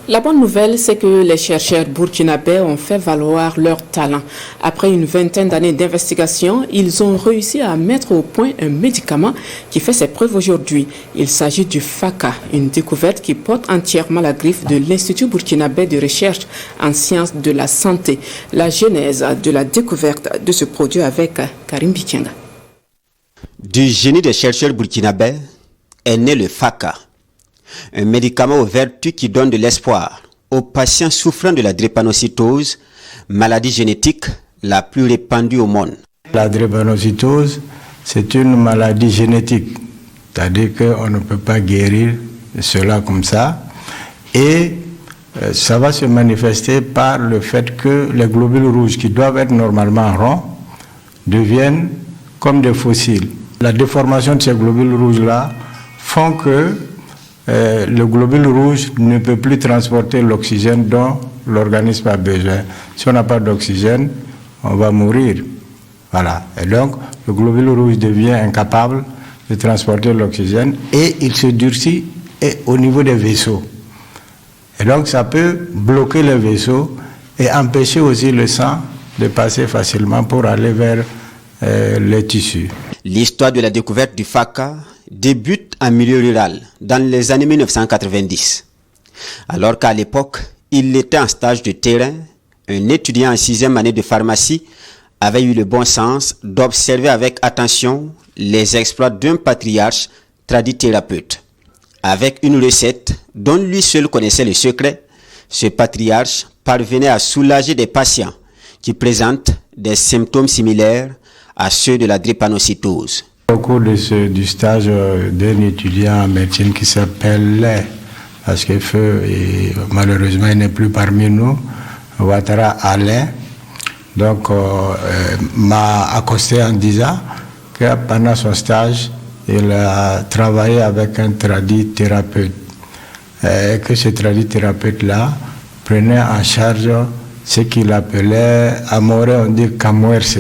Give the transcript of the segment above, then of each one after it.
La bonne nouvelle, c'est que les chercheurs burkinabés ont fait valoir leur talent. Après une vingtaine d'années d'investigation, ils ont réussi à mettre au point un médicament qui fait ses preuves aujourd'hui. Il s'agit du FACA, une découverte qui porte entièrement la griffe de l'Institut burkinabé de recherche en sciences de la santé. La genèse de la découverte de ce produit avec Karim Bikenga. Du génie des chercheurs burkinabés est né le FACA. Un médicament aux vertus qui donne de l'espoir aux patients souffrant de la drépanocytose, maladie génétique la plus répandue au monde. La drépanocytose, c'est une maladie génétique, c'est-à-dire qu'on ne peut pas guérir cela comme ça. Et ça va se manifester par le fait que les globules rouges, qui doivent être normalement ronds, deviennent comme des fossiles. La déformation de ces globules rouges-là font que le globule rouge ne peut plus transporter l'oxygène dont l'organisme a besoin. Si on n'a pas d'oxygène, on va mourir. Voilà. Et donc, le globule rouge devient incapable de transporter l'oxygène et il se durcit au niveau des vaisseaux. Et donc, ça peut bloquer les vaisseaux et empêcher aussi le sang de passer facilement pour aller vers les tissus. L'histoire de la découverte du FACA débute en milieu rural, dans les années 1990. Alors qu'à l'époque, il était en stage de terrain, un étudiant en 6e année de pharmacie avait eu le bon sens d'observer avec attention les exploits d'un patriarche tradithérapeute. Avec une recette dont lui seul connaissait le secret, ce patriarche parvenait à soulager des patients qui présentent des symptômes similaires à ceux de la drépanocytose. Au cours du stage d'un étudiant en médecine qui s'appelle, parce que malheureusement il n'est plus parmi nous, Ouattara Alain, donc m'a accosté en disant que pendant son stage, il a travaillé avec un tradithérapeute et que ce tradithérapeute-là prenait en charge ce qu'il appelait, à Morée on dit Kamwerse,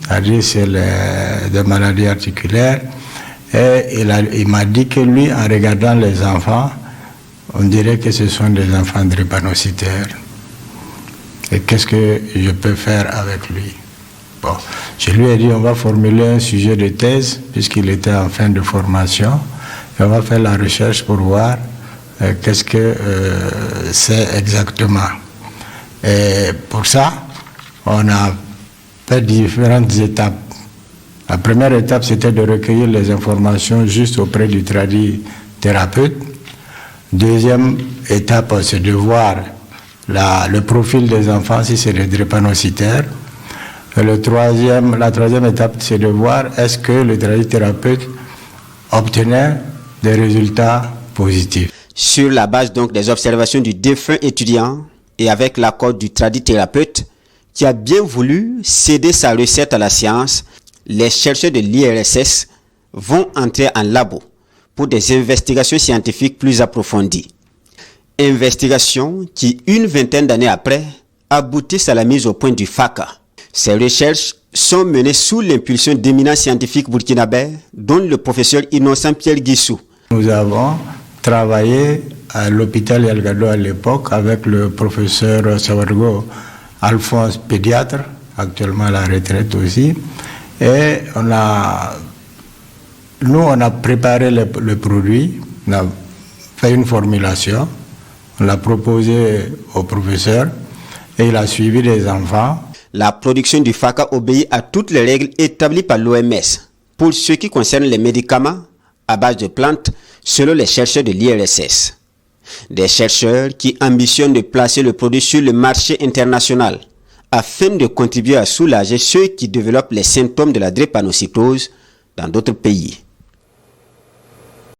c'est-à-dire c'est des maladies articulaires. Et il m'a dit que lui, en regardant les enfants, on dirait que ce sont des enfants drépanocytaires. Et qu'est-ce que je peux faire avec lui? Bon, je lui ai dit, on va formuler un sujet de thèse, puisqu'il était en fin de formation, et on va faire la recherche pour voir qu'est-ce que c'est exactement. Et pour ça, on a fait différentes étapes. La première étape, c'était de recueillir les informations juste auprès du tradithérapeute. Deuxième étape, c'est de voir le profil des enfants, si c'est des drépanocytaires. Et la troisième étape, c'est de voir est-ce que le tradithérapeute obtenait des résultats positifs. Sur la base donc des observations du défunt étudiant et avec l'accord du tradithérapeute, qui a bien voulu céder sa recette à la science, les chercheurs de l'IRSS vont entrer en labo pour des investigations scientifiques plus approfondies. Investigations qui, une vingtaine d'années après, aboutissent à la mise au point du FACA. Ces recherches sont menées sous l'impulsion d'éminents scientifiques burkinabés, dont le professeur Innocent Pierre Guissou. Nous avons travaillé à l'hôpital Yalgado à l'époque avec le professeur Sawargo Alphonse, pédiatre, actuellement à la retraite aussi. Et on a préparé le produit, on a fait une formulation, on l'a proposé au professeur et il a suivi les enfants. La production du FACA obéit à toutes les règles établies par l'OMS pour ce qui concerne les médicaments à base de plantes selon les chercheurs de l'IRSS. Des chercheurs qui ambitionnent de placer le produit sur le marché international afin de contribuer à soulager ceux qui développent les symptômes de la drépanocytose dans d'autres pays.